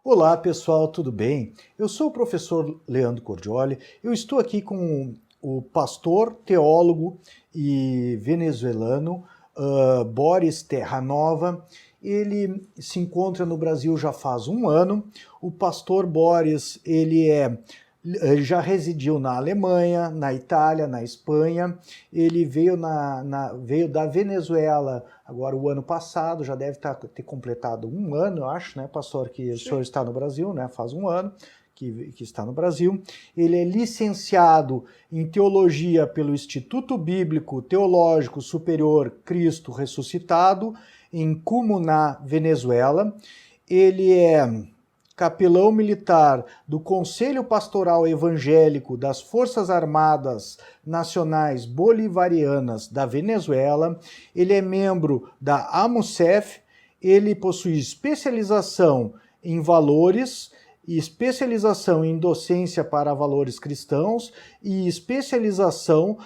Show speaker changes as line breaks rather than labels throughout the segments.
Olá pessoal, tudo bem? Eu sou o professor Leandro Cordioli, eu estou aqui com o pastor, teólogo e venezuelano Boris Terranova. Ele se encontra no Brasil já faz um ano. O pastor Boris, ele já residiu na Alemanha, na Itália, na Espanha. Ele veio, veio da Venezuela agora o ano passado, já deve ter completado um ano, eu acho, né, pastor, que o senhor está no Brasil, né, faz um ano que está no Brasil. Ele é licenciado em Teologia pelo Instituto Bíblico Teológico Superior Cristo Ressuscitado, em Cumuná, Venezuela. Ele é capelão militar do Conselho Pastoral Evangélico das Forças Armadas Nacionais Bolivarianas da Venezuela. Ele é membro da AMUCEF. Ele possui especialização em valores, especialização em docência para valores cristãos e especialização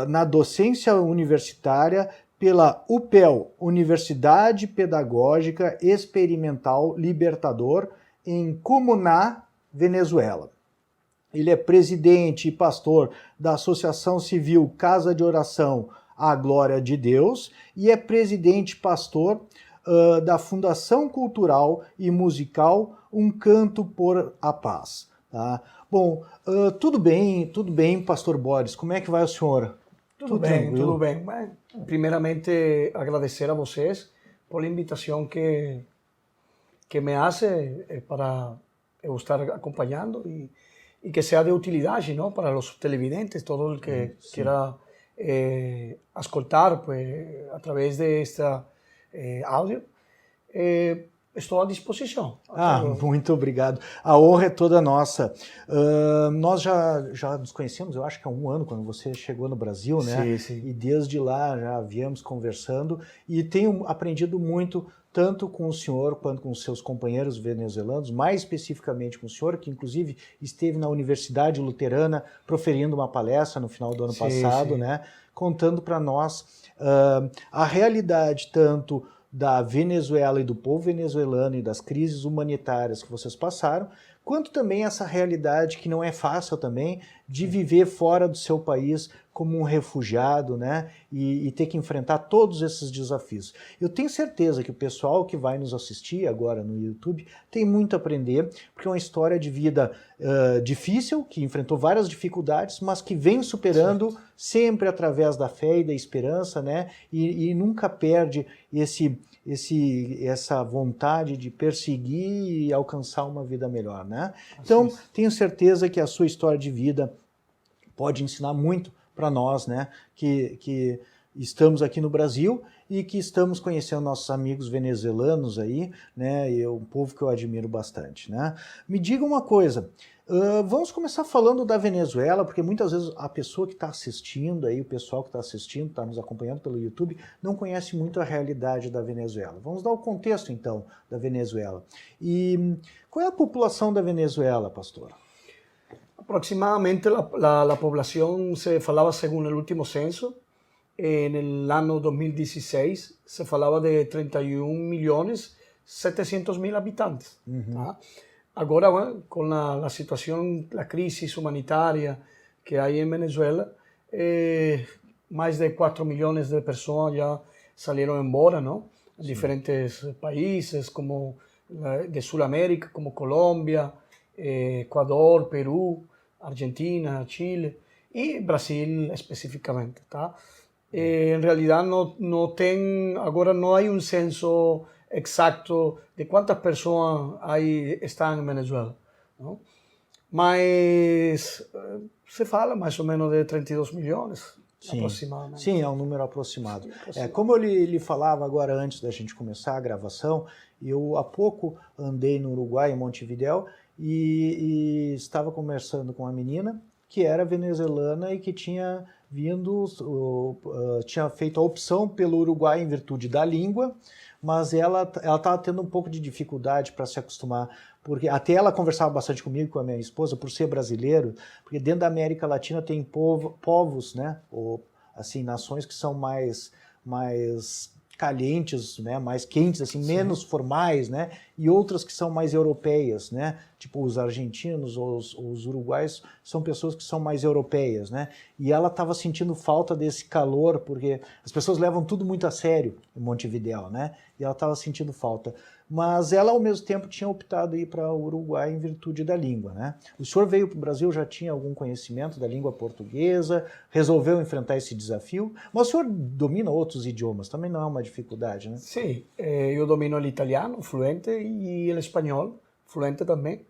na docência universitária pela UPEL, Universidade Pedagógica Experimental Libertador, em Cumuná, Venezuela. Ele é presidente e pastor da Associação Civil Casa de Oração à Glória de Deus e é presidente e pastor da Fundação Cultural e Musical Um Canto por a Paz. Tá? Bom, tudo bem, pastor Boris, como é que vai o senhor?
Tudo bem, tudo bem. Primeiramente, agradecer a vocês por a invitação que me hace para eu estar acompanhando y que sea de utilidad, ¿no?, para los televidentes, todo el que quiera escuchar pues, a través de esta áudio. Estou à disposição.
Muito obrigado. A honra é toda nossa. Nós já nos conhecemos, eu acho que há um ano, quando você chegou no Brasil, né?
Sim, sim.
E desde lá já viemos conversando e tenho aprendido muito, tanto com o senhor quanto com os seus companheiros venezuelanos, mais especificamente com o senhor, que inclusive esteve na Universidade Luterana proferindo uma palestra no final do ano passado, né? Contando para nós a realidade tanto da Venezuela e do povo venezuelano e das crises humanitárias que vocês passaram, quanto também essa realidade que não é fácil também de viver fora do seu país como um refugiado, né, e ter que enfrentar todos esses desafios. Eu tenho certeza que o pessoal que vai nos assistir agora no YouTube tem muito a aprender, porque é uma história de vida difícil, que enfrentou várias dificuldades, mas que vem superando sempre através da fé e da esperança, né, e nunca perde essa vontade de perseguir e alcançar uma vida melhor, né? Então, tenho certeza que a sua história de vida pode ensinar muito para nós, né, que estamos aqui no Brasil e que estamos conhecendo nossos amigos venezuelanos aí, né, e um povo que eu admiro bastante, né? Me diga uma coisa, vamos começar falando da Venezuela, porque muitas vezes a pessoa que está assistindo aí, o pessoal que está assistindo, está nos acompanhando pelo YouTube, não conhece muito a realidade da Venezuela. Vamos dar o contexto, então, da Venezuela. E qual é a população da Venezuela, pastor?
Aproximadamente la población se falaba según el último censo. En el año 2016 se falaba de 31.700.000 habitantes. ¿Tá? Agora, bueno, con la situación, la crisis humanitaria que hay en Venezuela, más de 4 millones de personas ya salieron embora, ¿no? En diferentes países como de Sudamérica, como Colombia, Ecuador, Perú, Argentina, Chile y Brasil específicamente, tá? En realidad agora no hay un censo exacto de cuántas personas están en Venezuela, ¿no? Mas se fala mais ou menos de 32 milhões, aproximadamente.
Sim, é um número aproximado. Como eu lhe falava agora antes da gente começar a gravação, eu há pouco andei no Uruguai, em Montevidéu, e estava conversando com uma menina que era venezuelana e que tinha tinha feito a opção pelo Uruguai em virtude da língua, mas ela estava tendo um pouco de dificuldade para se acostumar, porque até ela conversava bastante comigo, com a minha esposa, por ser brasileiro, porque dentro da América Latina tem povos, né, ou assim, nações que são mais calientes, né, mais quentes, assim, menos formais, né, e outras que são mais europeias, né, tipo os argentinos ou os uruguaios são pessoas que são mais europeias, né, e ela estava sentindo falta desse calor, porque as pessoas levam tudo muito a sério em Montevidéu, né, e ela estava sentindo falta. Mas ela, ao mesmo tempo, tinha optado ir para o Uruguai em virtude da língua, né? O senhor veio para o Brasil, já tinha algum conhecimento da língua portuguesa, resolveu enfrentar esse desafio, mas o senhor domina outros idiomas, também não é uma dificuldade, né?
Sim, eu domino o italiano fluente e o espanhol fluente também.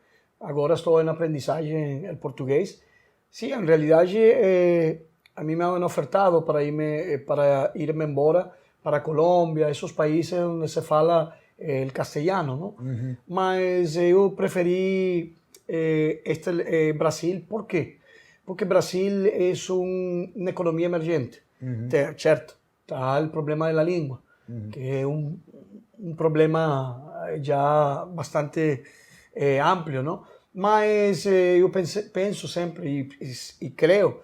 Agora estou em aprendizagem o português. Sim, em realidade, a mim me han ofertado para irme embora para Colômbia, esses países onde se fala el castellano, ¿no? Mas eu preferi Brasil. ¿Por quê? Porque Brasil é uma economia emergente, certo? Está o problema da língua, que é um problema já bastante amplo, não? Mas eu penso sempre e creio,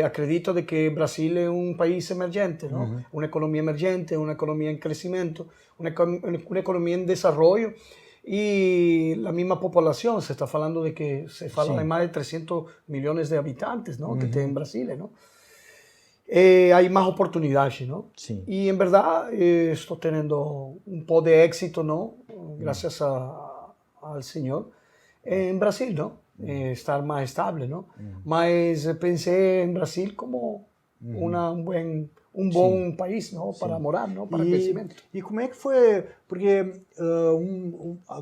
acredito de que Brasil é um país emergente, ¿no? Uma economia emergente, uma economia em crescimento, una economía en desarrollo y la misma población. Se está hablando de que se habla de más de 300 millones de habitantes, ¿no? Que tiene en Brasil, ¿no? Hay más oportunidades, ¿no?
Sí.
Y en verdad estoy teniendo un poco de éxito, ¿no? Gracias al Señor en Brasil, ¿no? Estar más estable, ¿no? Mas pensé en Brasil como um bom país, não, para morar, não, para crescimento.
E como é que foi? Porque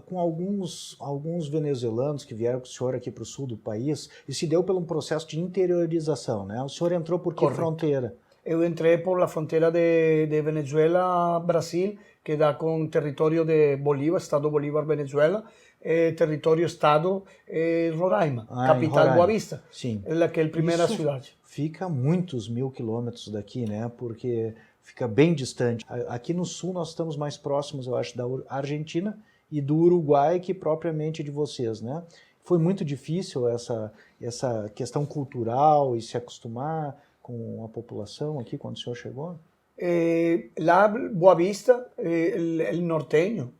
com alguns venezuelanos que vieram com o senhor aqui para o sul do país, isso se deu por um processo de interiorização, né? O senhor entrou por que fronteira?
Eu entrei por a fronteira de Venezuela a Brasil, que dá com o território de Bolívar, Estado Bolívar, Venezuela, território Estado Roraima, capital
Roraima.
Boa Vista.
Sim.
É a primeira cidade.
Fica muitos 1000 quilômetros daqui, né? Porque fica bem distante. Aqui no sul nós estamos mais próximos, eu acho, da Argentina e do Uruguai que propriamente de vocês, né? Foi muito difícil essa questão cultural e se acostumar com a população aqui quando o senhor chegou?
Lá, Boa Vista, o norteño,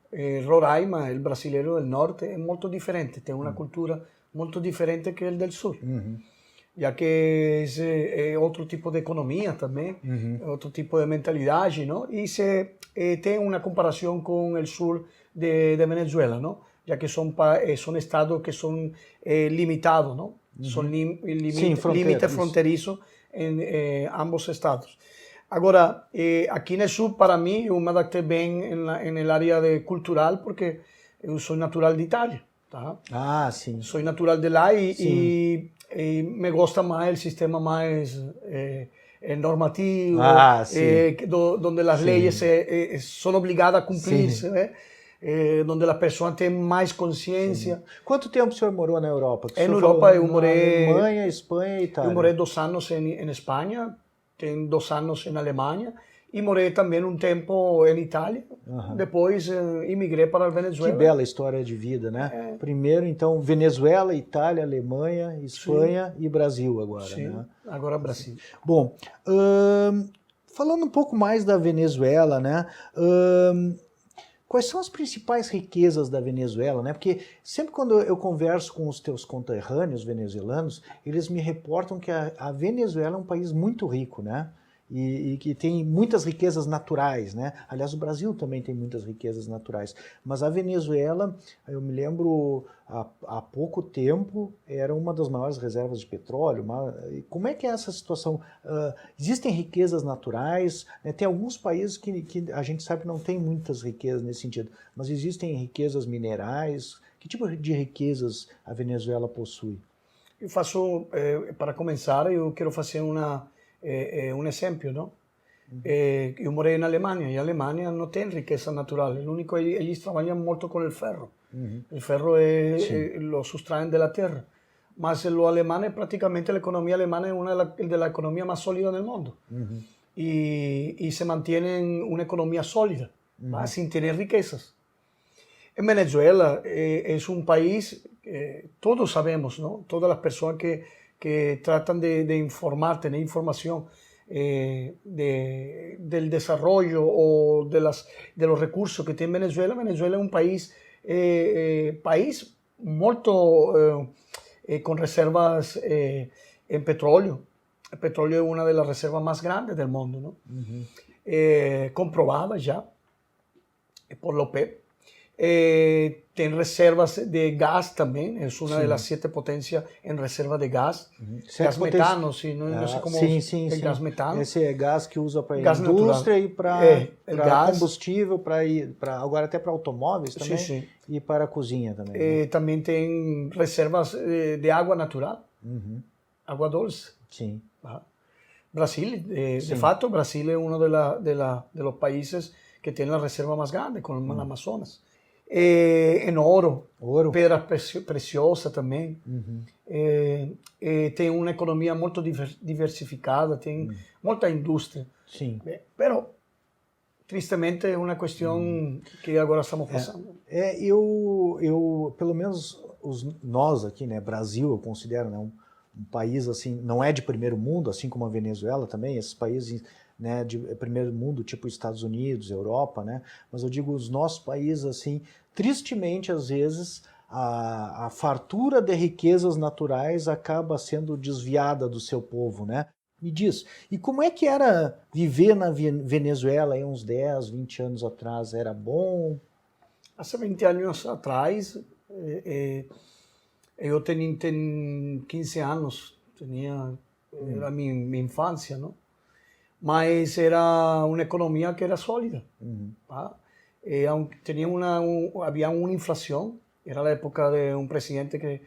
Roraima, o brasileiro do norte, é muito diferente, tem uma cultura muito diferente que o do sul. Já que é outro tipo de economia também, outro tipo de mentalidade, não? E tem uma comparação com o sul de Venezuela, não? Já que são estados que são limitados, não? São limite fronteiriço em ambos estados. Agora, aqui no sul, para mim, eu me adaptei bem na área cultural, porque eu sou natural de Itália, tá?
Ah, sim.
Sou natural de lá e me gusta mais o sistema mais normativo, onde as leis são obrigadas a cumprir-se, né? Onde as pessoas têm mais consciência.
Sim. Quanto tempo o senhor morou na Europa?
Na Europa eu
morei... Na Alemanha, Espanha e Itália.
Eu morei 2 anos em Espanha, tenho 2 anos na Alemanha e morei também um tempo em Itália. Depois imigrei para a Venezuela.
Que bela história de vida, né? Primeiro, então, Venezuela, Itália, Alemanha, Espanha e Brasil agora,
Sim,
né?
agora Brasil.
Bom, falando um pouco mais da Venezuela, né? Quais são as principais riquezas da Venezuela, né? Porque sempre quando eu converso com os teus conterrâneos venezuelanos, eles me reportam que a Venezuela é um país muito rico, né? E que tem muitas riquezas naturais, né? Aliás, o Brasil também tem muitas riquezas naturais. Mas a Venezuela, eu me lembro, há pouco tempo, era uma das maiores reservas de petróleo. Como é que é essa situação? Existem riquezas naturais, né? Tem alguns países que a gente sabe que não tem muitas riquezas nesse sentido, mas existem riquezas minerais. Que tipo de riquezas a Venezuela possui?
Eu faço, para começar, eu quero fazer um exemplo, não? Eu morei na Alemanha e a Alemanha não tem riqueza natural. O único eles trabalham muito com o ferro. O ferro lo sustraem da terra. Mas o alemão praticamente a economia alemã é uma das economias mais sólidas do mundo. E se mantém uma economia sólida, sem ter riquezas. Em Venezuela é um país, todos sabemos, não? Todas as pessoas que tratam de informar, tener información, del desarrollo o de los recursos que tiene Venezuela. Venezuela es un país molto con reservas en petróleo. El petróleo es una de las reservas más grandes del mundo, ¿no? Comprobada ya por la OPEP. Tiene reservas de gas también, es una de las 7 potencias en reserva de gas. Gas metano, sim, não sei como
sim.
Gás metano.
Esse é gás que usa para
Gás
indústria
natural.
e para combustível, agora até para automóveis também,
sim.
E para a cozinha também.
Também tem reservas de água natural, água doce.
Sim.
Brasil, de fato, Brasil es uno de los países que tiene la reserva más grande con el Amazonas. En oro, pedra preciosa también. Tem una economía muy diversificada, tem mucha industria.
Sim.
Pero, tristemente, é uma questão que agora estamos passando.
Eu pelo menos nós aqui, né, Brasil, eu considero, né, um país assim, não é de primeiro mundo, assim como a Venezuela também, esses países, né, de primeiro mundo, tipo Estados Unidos, Europa, né, mas eu digo os nossos países assim, tristemente às vezes a fartura de riquezas naturais acaba sendo desviada do seu povo, né? Me diz, e como é que era viver na Venezuela aí uns 10, 20 anos atrás? Era bom?
Há 20 anos atrás, eu tenho 15 anos, era minha infância, não? Mas era uma economia que era sólida. Tá? Havia uma inflação, era a época de um presidente que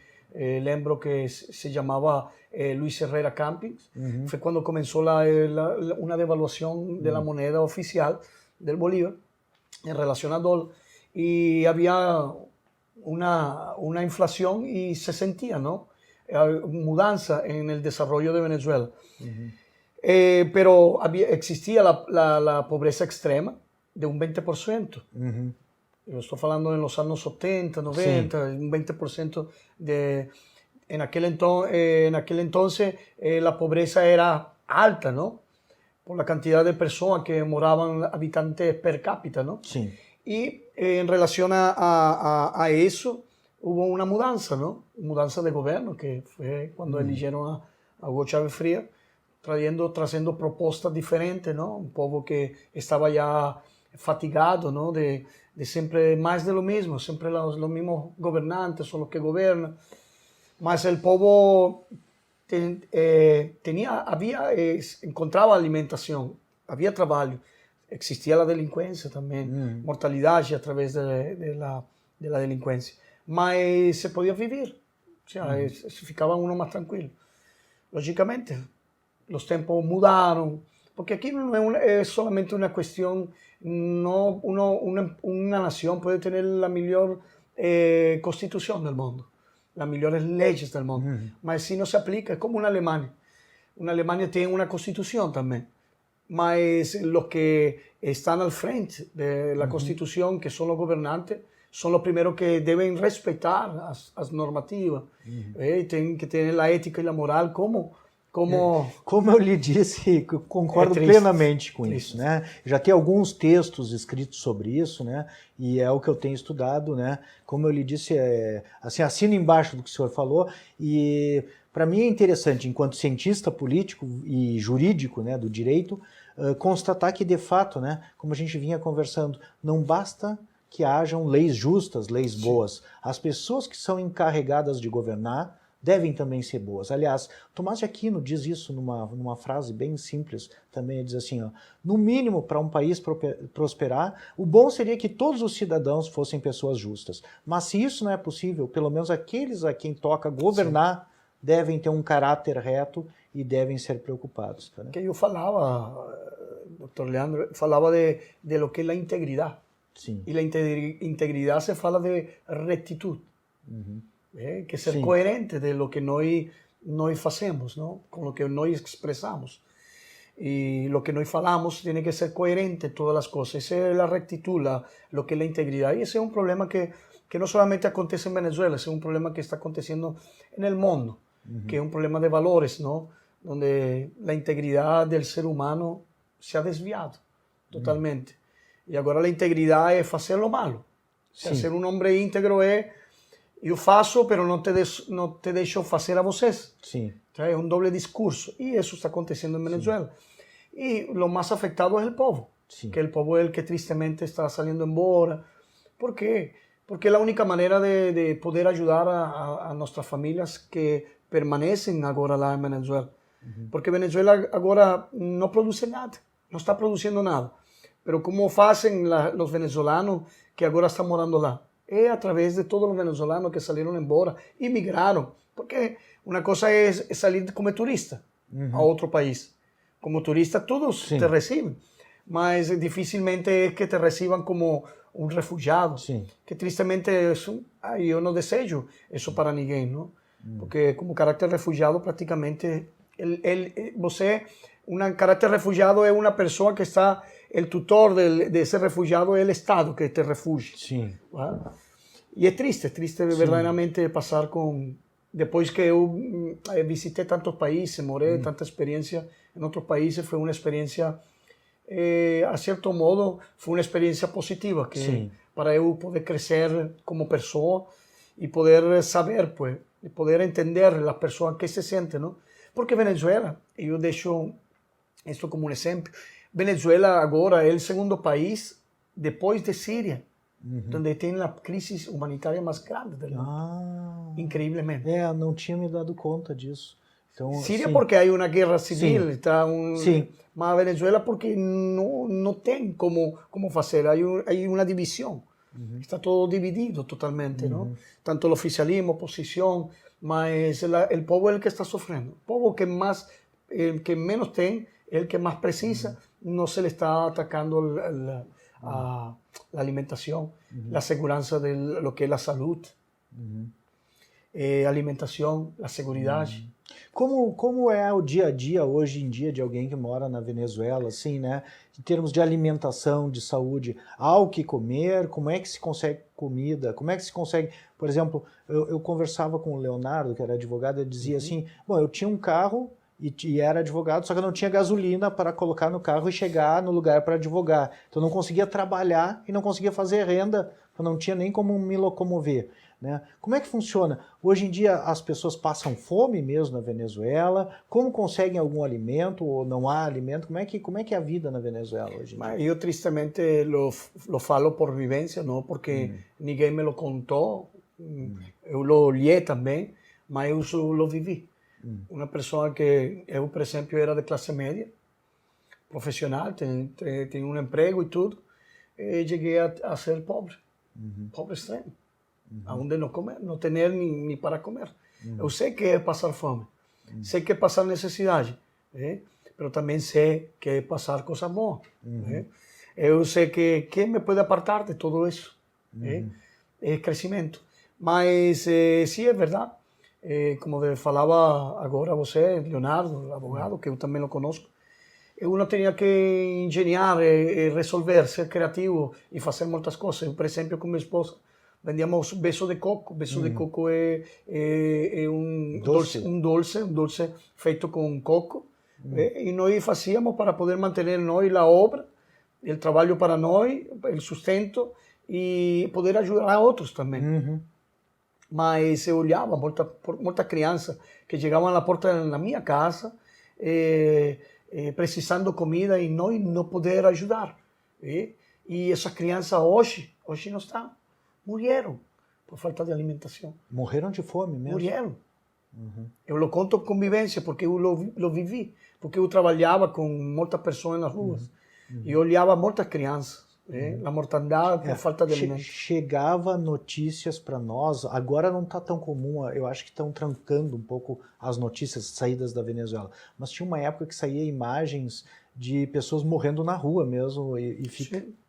lembro que se chamava Luis Herrera Campins. Foi quando começou uma devaluação da moneda oficial del Bolívar em relação ao dólar, e havia una inflación y se sentía, ¿no? Mudanza en el desarrollo de Venezuela. Pero existía la pobreza extrema de un 20%. Yo estoy hablando en los años 70, 90, un 20% de... En aquel entonces la pobreza era alta, ¿no? Por la cantidad de personas que moraban, habitantes per cápita, ¿no?
Sí.
Y en relación a eso hubo una mudanza, ¿no? Mudanza de gobierno, que fue cuando eligieron a Hugo Chávez Frías, trayendo propuestas diferentes, ¿no? Un pueblo que estaba ya fatigado, ¿no? De siempre más de lo mismo, siempre los mismos gobernantes son los que gobiernan. Mas el pueblo encontraba alimentación, había trabajo. Existia a delinquência também, mortalidade através da delinquência. Mas se podia viver, se ficava uno mais tranquilo. Logicamente, os tempos mudaram, porque aqui não é solamente uma questão, uma nação pode ter a melhor constituição do mundo, as melhores leis do mundo, mas se não se aplica, é como na Alemanha. Na Alemanha tem uma constituição também. Mas los que están al frente de la Constitución, que son los gobernantes, son los primeros que deben respetar las normativas. Tienen que tener la ética y la moral como
eu lhe disse, concordo plenamente com isso, né? Já tem alguns textos escritos sobre isso, né? E é o que eu tenho estudado, né? Como eu lhe disse, assim, assino embaixo do que o senhor falou, e para mim é interessante, enquanto cientista político e jurídico, né, do direito, constatar que, de fato, né, como a gente vinha conversando, não basta que hajam leis justas, leis boas. As pessoas que são encarregadas de governar devem também ser boas. Aliás, Tomás de Aquino diz isso numa frase bem simples, também ele diz assim, ó, no mínimo, para um país prosperar, o bom seria que todos os cidadãos fossem pessoas justas. Mas se isso não é possível, pelo menos aqueles a quem toca governar devem ter um caráter reto e devem ser preocupados. Tá, né?
Que eu falava, Dr. Leandro, falava de lo que é a integridade.
Sim.
E a integridade se fala de rectitud. Que ser coherente de lo que nós fazemos, ¿no? Com lo que nós expressamos. Y lo que nós falamos tiene que ser coherente todas las cosas. Esa es la rectitud, lo que es la integridad. Y ese es un problema que no solamente acontece en Venezuela, ese es un problema que está aconteciendo en el mundo, que es un problema de valores, ¿no? onde a integridade do ser humano se ha desviado totalmente. E agora a integridade é fazer o malo. Ser um homem íntegro é eu faço, mas não te deixo fazer a vocês.
Sim.
Então, é um doble discurso. E isso está acontecendo em Venezuela. E o mais afetado é o povo. Que o povo é o que tristemente está saindo embora. ¿Por quê? Porque é a única maneira de poder ajudar a nossas famílias que permanecem agora lá em Venezuela. Porque Venezuela agora não produz nada, não está produzindo nada. Mas como fazem os venezolanos que agora estão morando lá? É através de todos os venezolanos que saíram embora e migraram. Porque uma coisa é sair como turista a outro país. Como turista todos te recebem, mas dificilmente é que te recebam como um refugiado. Que tristemente eu não desejo isso para ninguém, não? Porque como caráter refugiado praticamente você, um caráter refugiado é uma pessoa que está, o tutor desse refugiado é o Estado que te refugia. E é triste verdadeiramente passar com... Depois que eu visitei tantos países, morei tanta experiência em outros países, foi uma experiência, a certo modo, foi uma experiência positiva, que para eu poder crescer como pessoa e poder saber, pues, e poder entender as pessoas que se sentem, não? Porque Venezuela, eu deixo isso como um exemplo, Venezuela agora é o segundo país depois de Síria, onde tem a crise humanitária mais grande do mundo. Incrivelmente.
Não tinha me dado conta disso. Então,
Síria porque há uma guerra civil, mas a Venezuela porque não tem como fazer, há uma divisão. Está todo dividido totalmente, não? Tanto o oficialismo, a oposição, mas o povo é o que está sofrendo. O povo que menos tem, é o que mais precisa, não se le está atacando a alimentação, a segurança de lo que é a saúde, a alimentação, a segurança.
Como é o dia a dia hoje em dia de alguém que mora na Venezuela, assim, né? Em termos de alimentação, de saúde, há o que comer? Como é que se consegue comida? Como é que se consegue... Por exemplo, eu conversava com o Leonardo, que era advogado, ele dizia assim, bom, eu tinha um carro e era advogado, só que eu não tinha gasolina para colocar no carro e chegar no lugar para advogar. Então eu não conseguia trabalhar e não conseguia fazer renda, eu não tinha nem como me locomover. Né? Como é que funciona? Hoje em dia as pessoas passam fome mesmo na Venezuela? Como conseguem algum alimento ou não há alimento? Como é que é a vida na Venezuela hoje em dia?
Eu tristemente lo falo por vivência, não porque ninguém me lo contou. Eu lo olhei também, mas eu só lo vivi. Uma pessoa que eu, por exemplo, era de classe média, profissional, tenho um emprego e tudo, e cheguei a ser pobre, pobre extremo. Onde não comer, não ter nem para comer. Eu sei que é passar fome, sei que é passar necessidade, mas também sei que é passar coisas boas. Eu sei que quem me pode apartar de tudo isso é crescimento. Mas sim, é verdade. Como falava agora você, Leonardo, advogado, que eu também lo conosco, eu não tinha que engenhar, resolver, ser criativo e fazer muitas coisas. Eu, por exemplo, com minha esposa, vendíamos beso de coco. Beso de coco é um doce feito com coco. E nós fazíamos para poder manter nós a obra, o trabalho para nós, o sustento e poder ajudar a outros também. Mas eu olhava muita criança que chegavam na porta da minha casa precisando de comida e nós não poder ajudar. E essas crianças hoje não estão. Morreram por falta de alimentação.
Morreram de fome mesmo?
Morreram. Eu lo conto com vivência, porque eu lo vivi. Porque eu trabalhava com muitas pessoas nas ruas. E eu olhava muitas crianças. A mortandade por falta de alimento.
Chegava notícias para nós, agora não está tão comum, eu acho que estão trancando um pouco as notícias saídas da Venezuela. Mas tinha uma época que saía imagens de pessoas morrendo na rua mesmo.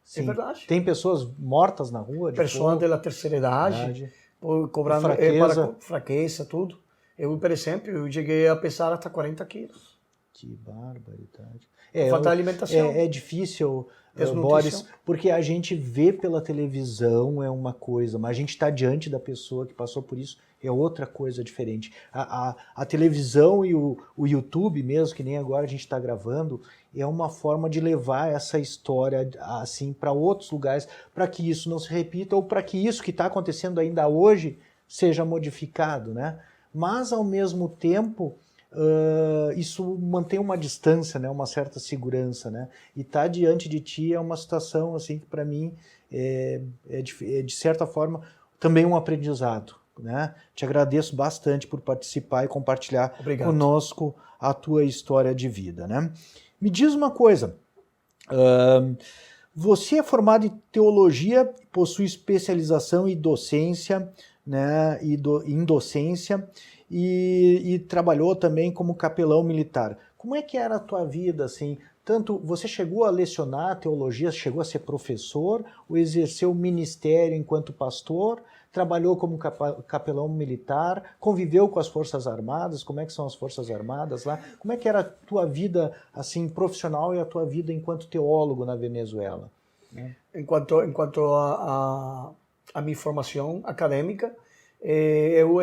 Sim, é verdade.
Tem pessoas mortas na rua?
Pessoas da terceira idade, cobrando fraqueza, tudo. Eu, por exemplo, eu cheguei a pesar até 40 quilos.
Que barbaridade.
Falta de alimentação.
É difícil Boris, porque a gente vê pela televisão é uma coisa, mas a gente está diante da pessoa que passou por isso, é outra coisa diferente. A televisão e o YouTube mesmo, que nem agora a gente está gravando, é uma forma de levar essa história assim para outros lugares, para que isso não se repita ou para que isso que está acontecendo ainda hoje seja modificado, né? Mas ao mesmo tempo isso mantém uma distância, né? Uma certa segurança, né? E estar diante de ti é uma situação assim que para mim é de certa forma também um aprendizado. Né? Te agradeço bastante por participar e compartilhar conosco a tua história de vida. Né? Me diz uma coisa, você é formado em teologia, possui especialização em docência, né? Em docência e trabalhou também como capelão militar. Como é que era a tua vida, assim? Tanto você chegou a lecionar teologia, chegou a ser professor, ou exerceu o ministério enquanto pastor, trabalhou como capelão militar, conviveu com as Forças Armadas, como é que são as Forças Armadas lá? Como é que era a tua vida assim profissional e a tua vida enquanto teólogo na Venezuela? Né?
Enquanto a minha formação acadêmica, eu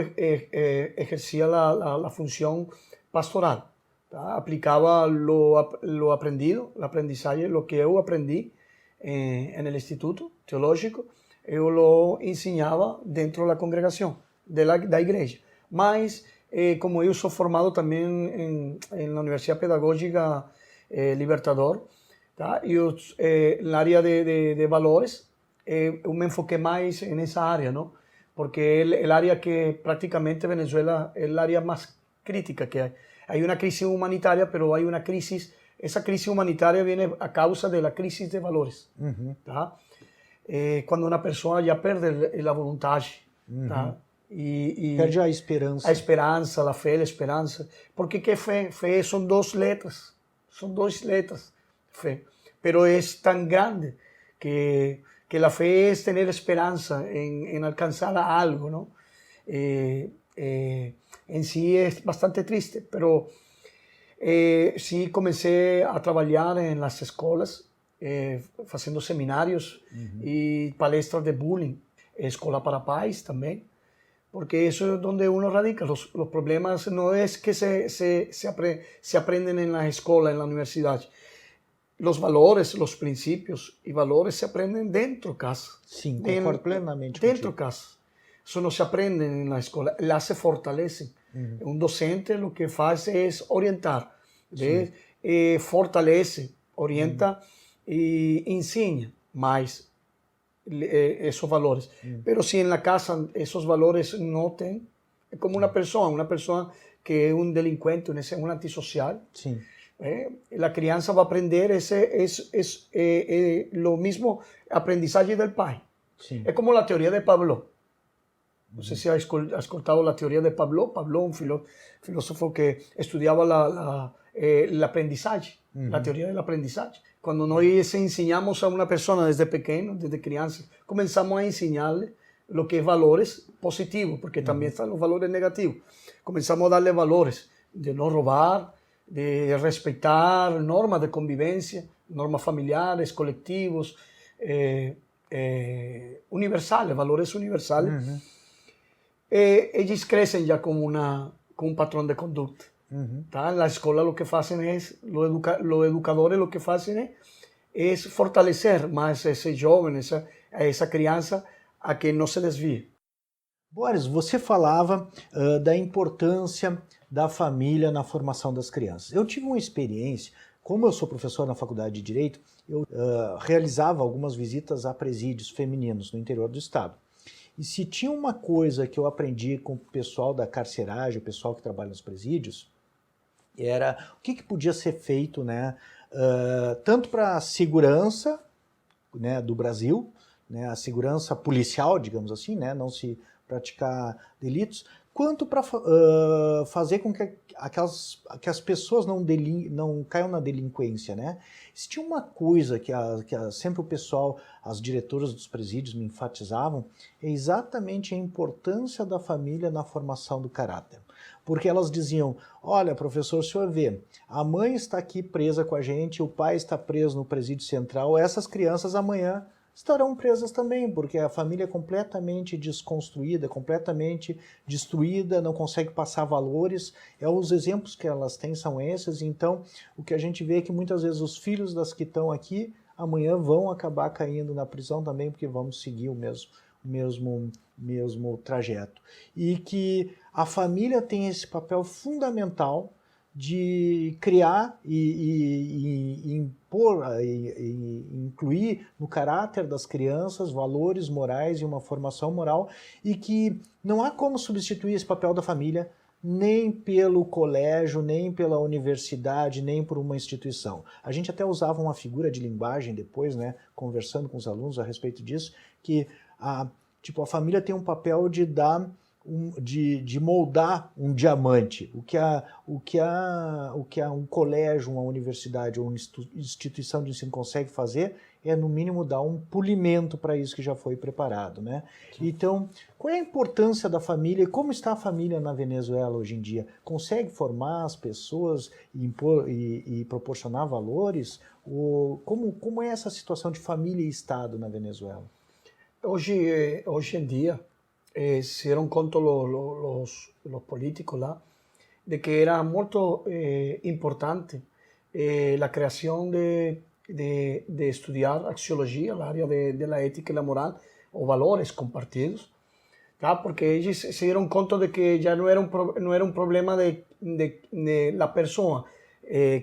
exercia a função pastoral. Tá? Aplicaba lo aprendido, el aprendizaje, lo que eu aprendi en el Instituto Teológico, eu lo ensinava dentro da congregação, da igreja. Mas, como eu sou formado também na Universidade Pedagógica Libertador, tá? Eu, na área de valores, eu me enfoquei mais nessa área, não? Porque é a área que praticamente Venezuela é a área mais crítica que há. Hay una crisis humanitaria, pero hay una crisis, esa crisis humanitaria viene a causa de la crisis de valores. Tá? Quando uma pessoa já perde a vontade, tá?
Perde a esperança.
A esperança, a fé, a esperança. Porque que fé? Fé são duas letras. São duas letras. Fé. Pero é tão grande que a fé é ter esperança em alcançar algo, não? En sí es bastante triste, pero sí comencé a trabajar en las escuelas, haciendo seminarios y palestras de bullying, escuela para pais también, porque eso es donde uno radica. Los problemas no es que se aprenden en la escuela, en la universidad. Los valores, los principios y valores se aprenden dentro de casa.
Sí, concordo plenamente
dentro de casa. Eso no se aprende en la escuela, las se fortalecen. Un docente lo que hace es orientar, fortalece, orienta y enseña más esos valores. Pero si en la casa esos valores no tienen, es como una persona que es un delincuente, un antisocial.
Sí.
La crianza va a aprender lo mismo aprendizaje del padre. Sí. Es como la teoría de Pablo. No sé si has escuchado la teoría de Pablo. Pablo, un filósofo que estudiaba el aprendizaje, la teoría del aprendizaje. Cuando nos enseñamos a una persona desde pequeño, desde crianza, comenzamos a enseñarle lo que es valores positivos, porque también están los valores negativos. Comenzamos a darle valores de no robar, de respetar normas de convivencia, normas familiares, colectivos, universales, valores universales. Ellos crecen ya con un patrón de conducta. ¿Tá? En la escuela lo que hacen es, los educadores lo que hacen es fortalecer más ese joven, essa criança a que não se desvie.
Boris, você falava da importância da família na formação das crianças. Eu tive uma experiência, como eu sou professor na Faculdade de Direito, eu realizava algumas visitas a presídios femininos no interior do estado. E se tinha uma coisa que eu aprendi com o pessoal da carceragem, o pessoal que trabalha nos presídios, era o que podia ser feito, né, tanto para a segurança, né, do Brasil, né, a segurança policial, digamos assim, né, não se praticar delitos, quanto para fazer com que as pessoas não caiam na delinquência, né? Se tinha uma coisa que sempre o pessoal, as diretoras dos presídios me enfatizavam, é exatamente a importância da família na formação do caráter. Porque elas diziam, olha, professor, o senhor vê, a mãe está aqui presa com a gente, o pai está preso no presídio central, essas crianças amanhã estarão presas também, porque a família é completamente desconstruída, completamente destruída, não consegue passar valores. Os exemplos que elas têm são esses, então o que a gente vê é que muitas vezes os filhos das que estão aqui, amanhã vão acabar caindo na prisão também, porque vamos seguir o mesmo trajeto. E que a família tem esse papel fundamental de criar e impor, e incluir no caráter das crianças valores morais e uma formação moral, e que não há como substituir esse papel da família nem pelo colégio, nem pela universidade, nem por uma instituição. A gente até usava uma figura de linguagem depois, né, conversando com os alunos a respeito disso, que a família tem um papel de dar de moldar um diamante. O que um colégio, uma universidade ou uma instituição de ensino consegue fazer é, no mínimo, dar um polimento para isso que já foi preparado, né? Então, qual é a importância da família e como está a família na Venezuela hoje em dia? Consegue formar as pessoas e proporcionar valores? Como é essa situação de família e Estado na Venezuela?
Hoje em dia, se dieron conto los políticos lá de que era muy importante la creación de estudiar axiología, el área de la ética y la moral o valores compartidos, ¿tá? Porque ellos se dieron cuenta de que ya no era un problema de la persona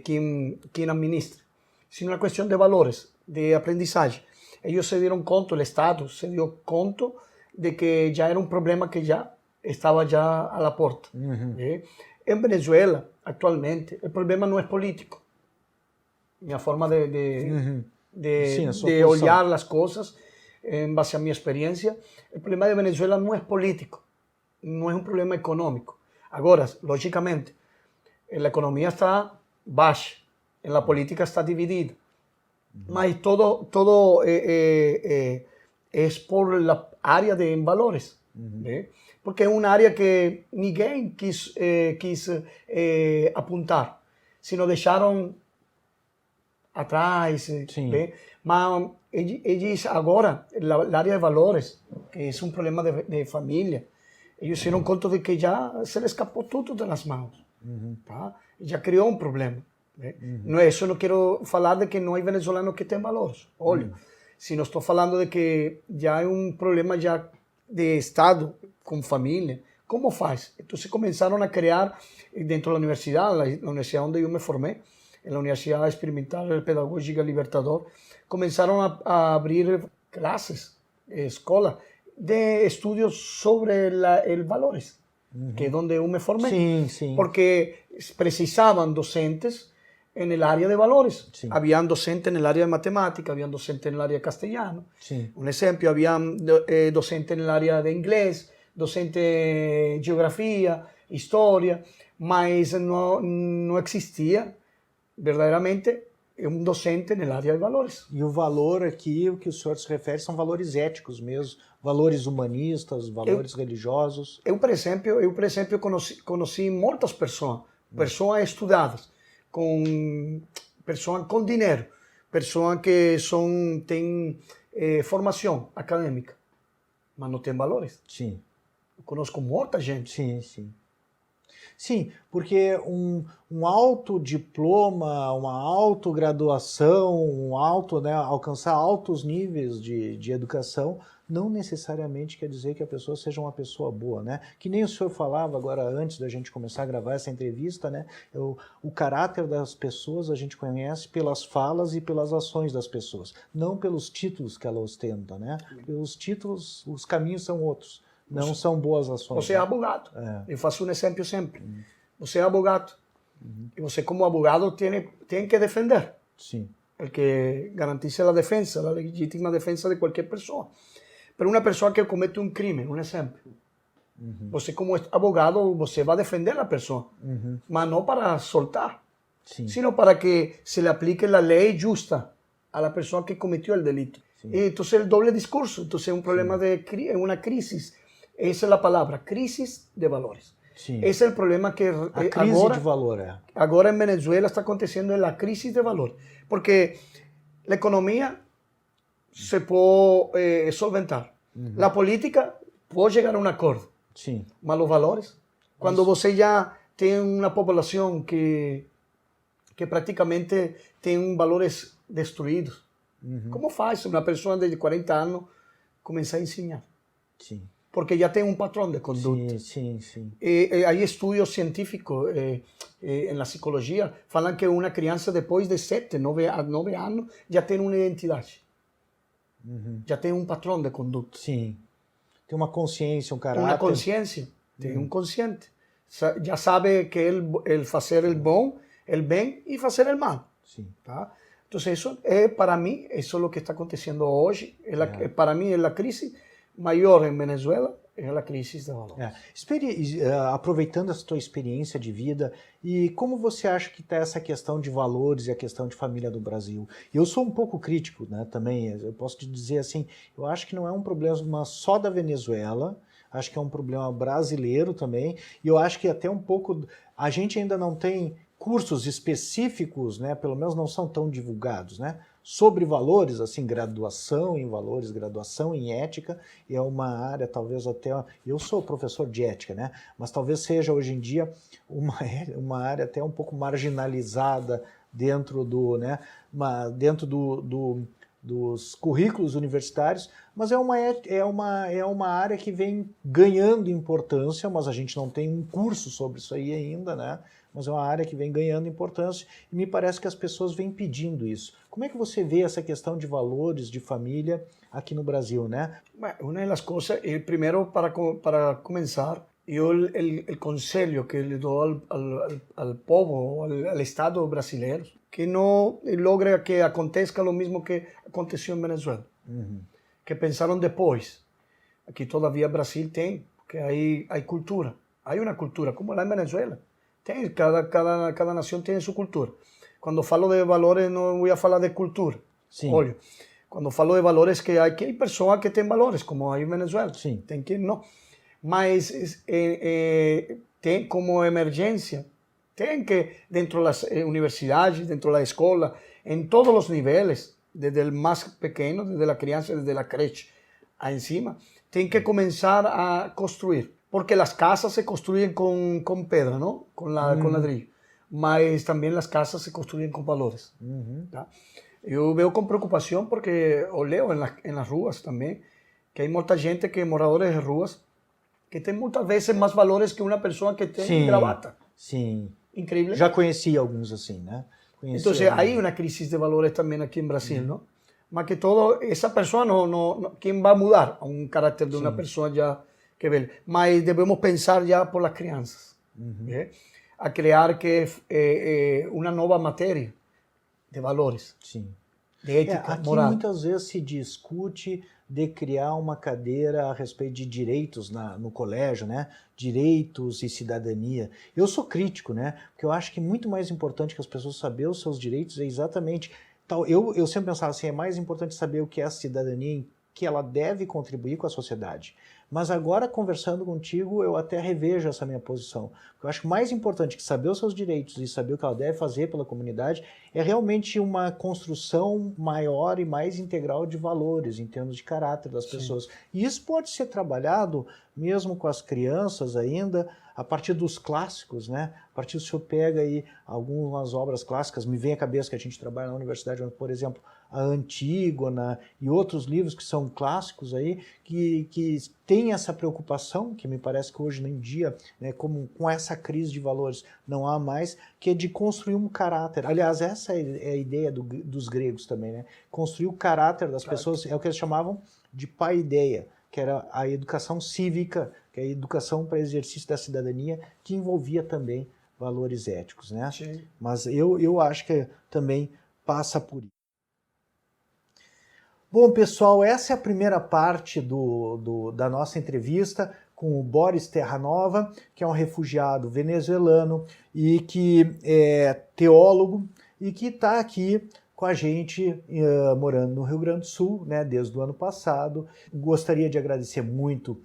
quien administra, sino una cuestión de valores, de aprendizaje. Ellos se dieron cuenta, el Estado se dio cuenta de que ya era un problema que ya estaba ya a la puerta. En Venezuela, actualmente, el problema no es político. Mi forma de olhar las cosas, en base a mi experiencia, el problema de Venezuela no es político, no es un problema económico. Ahora, lógicamente, la economía está baja, en la política está dividida, mas todo es por la área de valores, porque es un área que ninguém quis apuntar, sino deixaram atrás, mas ellos ahora, el área de valores, que es un problema de familia, ellos se dieron cuenta de que ya se les escapó todo de las manos, ya creó un problema. No, eso no quiero falar de que no hay venezolanos que tengan valores, olha, sino estoy hablando de que ya hay un problema ya de Estado con familia. ¿Cómo faz? Entonces comenzaron a crear dentro de la universidad universidad donde yo me formé, en la Universidad Experimental Pedagógica Libertador, comenzaron a abrir clases, escuelas de estudios sobre el valores, que es donde yo me formé, porque precisaban docentes en el área de valores. Habían docentes en el área de matemática, habían docentes en el área de castellano. Un ejemplo, habían docentes en el área de inglés, docente de geografía, historia, mas no existía verdadeiramente um docente na área de valores.
E o valor aqui, o que o senhor se refere, são valores éticos mesmo, valores humanistas, valores religiosos.
Eu, por exemplo, conheci muitas pessoas estudadas, pessoas com dinheiro, pessoas que têm formação acadêmica, mas não têm valores.
Sim.
Eu conheço muita gente.
Sim. Sim, porque um alto diploma, uma autograduação, alcançar altos níveis de educação, não necessariamente quer dizer que a pessoa seja uma pessoa boa, né? Que nem o senhor falava agora antes da gente começar a gravar essa entrevista, né? O caráter das pessoas a gente conhece pelas falas e pelas ações das pessoas, não pelos títulos que ela ostenta, né? Pelos títulos, os caminhos são outros. Não são boas ações.
Você é abogado. Eu faço um exemplo sempre. Você é abogado. E você, como abogado, tem que defender.
Sim.
El que garantice a defesa, a legítima defesa de qualquer pessoa. Pero uma pessoa que comete um crime, um exemplo, Você, como advogado, você vai defender a pessoa, mas não para soltar, sino para que se le aplique a lei justa a la persona que cometió el delito. Entonces, el doble discurso, entonces un problema de una crisis, esa es la palabra, crisis de valores. Ese es el problema que
a crise de valor,
ahora en Venezuela está aconteciendo la crisis de valor, porque la economía se puede solventar, la política puede llegar a un acuerdo, mas los valores, cuando você ya tiene una población que prácticamente tiene valores destruídos, ¿cómo faz uma pessoa de 40 anos começar a ensinar? Porque ya tiene un patrón de conducta. Hay estudios científicos en la psicología, falan que una criança después de 7, 9 años ya tiene una identidad. Já tem um padrão de conduta.
Tem uma consciência, um caráter.
Uma consciência, tem um consciente. Já sabe que ele fazer o bom, o bem e fazer o mal. Tá? Então, isso é, para mim, isso é o que está acontecendo hoje. Para mim, a crise maior em Venezuela é a crise de valores.
Aproveitando essa tua experiência de vida, e como você acha que está essa questão de valores e a questão de família do Brasil? Eu sou um pouco crítico, né, também, eu posso te dizer assim, eu acho que não é um problema só da Venezuela, acho que é um problema brasileiro também, e eu acho que até um pouco, a gente ainda não tem cursos específicos, né, pelo menos não são tão divulgados, né, sobre valores, assim, graduação em valores, graduação em ética, e é uma área talvez até, eu sou professor de ética, né, mas talvez seja hoje em dia uma área até um pouco marginalizada dentro dos currículos universitários, mas é uma área que vem ganhando importância, mas a gente não tem um curso sobre isso aí ainda, né? Mas é uma área que vem ganhando importância e me parece que as pessoas vêm pedindo isso. Como é que você vê essa questão de valores, de família aqui no Brasil, né?
Uma das coisas, primeiro, para começar, o conselho que lhe dou ao povo, ao Estado brasileiro, que não logre que aconteça o mesmo que aconteceu em Venezuela. Que pensaram depois. Aqui todavia Brasil tem, porque aí há cultura. Há uma cultura, como lá em Venezuela. Cada nação tem sua cultura. Quando falo de valores, não vou falar de cultura. Olha, quando falo de valores, que há pessoas que têm valores, como aí em Venezuela. Tem que não. Mas tem como emergência, tem que, dentro das universidades, dentro da escola, em todos os níveis, desde o mais pequeno, desde a criança, desde a creche, a cima, tem que começar a construir. Porque as casas se construyen con pedra, ¿no? Con ladrillo. Mas também as casas se construyen con valores. ¿Tá? Eu veo com preocupação porque eu leo en las ruas também que hay muita gente que moradores de ruas que tem muitas vezes mais valores que uma pessoa que tem gravata. Incrível.
Já conheci alguns assim, né?
Então, há uma crise de valores também aqui em Brasil, não? Mas que essa pessoa quem vai mudar um caráter de uma pessoa já que ver, mas devemos pensar já por las crianças, a criar uma nova matéria de valores, de ética,
aqui
moral.
Muitas vezes se discute de criar uma cadeira a respeito de direitos no colégio, né? Direitos e cidadania. Eu sou crítico, né? Porque eu acho que muito mais importante que as pessoas saberem os seus direitos é exatamente tal. Eu sempre pensava assim, é mais importante saber o que é a cidadania, em que ela deve contribuir com a sociedade. Mas agora, conversando contigo, eu até revejo essa minha posição. Eu acho que mais importante que saber os seus direitos e saber o que ela deve fazer pela comunidade é realmente uma construção maior e mais integral de valores, em termos de caráter das pessoas. E isso pode ser trabalhado mesmo com as crianças ainda, a partir dos clássicos, né? A partir do senhor pega aí algumas obras clássicas, me vem à cabeça que a gente trabalha na universidade, por exemplo, a Antígona e outros livros que são clássicos aí, que tem essa preocupação, que me parece que hoje em dia, né, como com essa crise de valores não há mais, que é de construir um caráter. Aliás, essa é a ideia dos gregos também, né? Construir o caráter das pessoas, é o que eles chamavam de paideia, que era a educação cívica, que é a educação para exercício da cidadania, que envolvia também valores éticos, né? Mas eu acho que também passa por isso. Bom, pessoal, essa é a primeira parte da nossa entrevista com o Boris Terranova, que é um refugiado venezuelano e que é teólogo e que está aqui com a gente, morando no Rio Grande do Sul, né, desde o ano passado. Gostaria de agradecer muito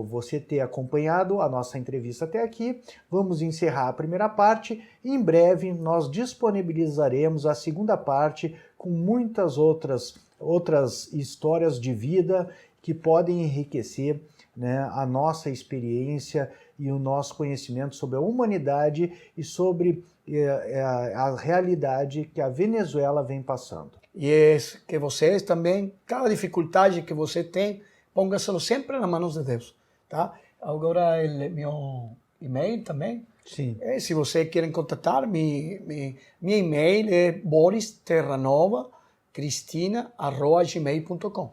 você ter acompanhado a nossa entrevista até aqui. Vamos encerrar a primeira parte e em breve nós disponibilizaremos a segunda parte com muitas outras histórias de vida que podem enriquecer, né, a nossa experiência e o nosso conhecimento sobre a humanidade e sobre a realidade que a Venezuela vem passando.
E é que vocês também, cada dificuldade que você tem, póngaselo sempre nas mãos de Deus, tá? Agora, meu e-mail também.
Sim.
Se você quer contatar, meu e-mail é boristerranovacristina@gmail.com.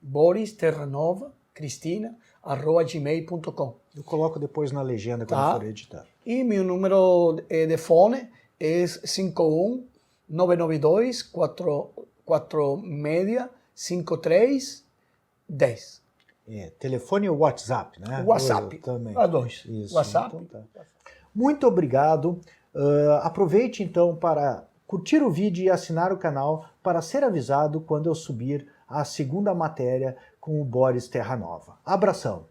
boristerranovacristina@gmail.com.
Eu coloco depois na legenda quando for editar.
E meu número de fone é 51-992-46-53-10.
Telefone ou WhatsApp, né?
WhatsApp.
Também.
A dois.
Isso,
WhatsApp.
Então tá. Muito obrigado. Aproveite então para curtir o vídeo e assinar o canal para ser avisado quando eu subir a segunda matéria com o Boris Terranova. Abração!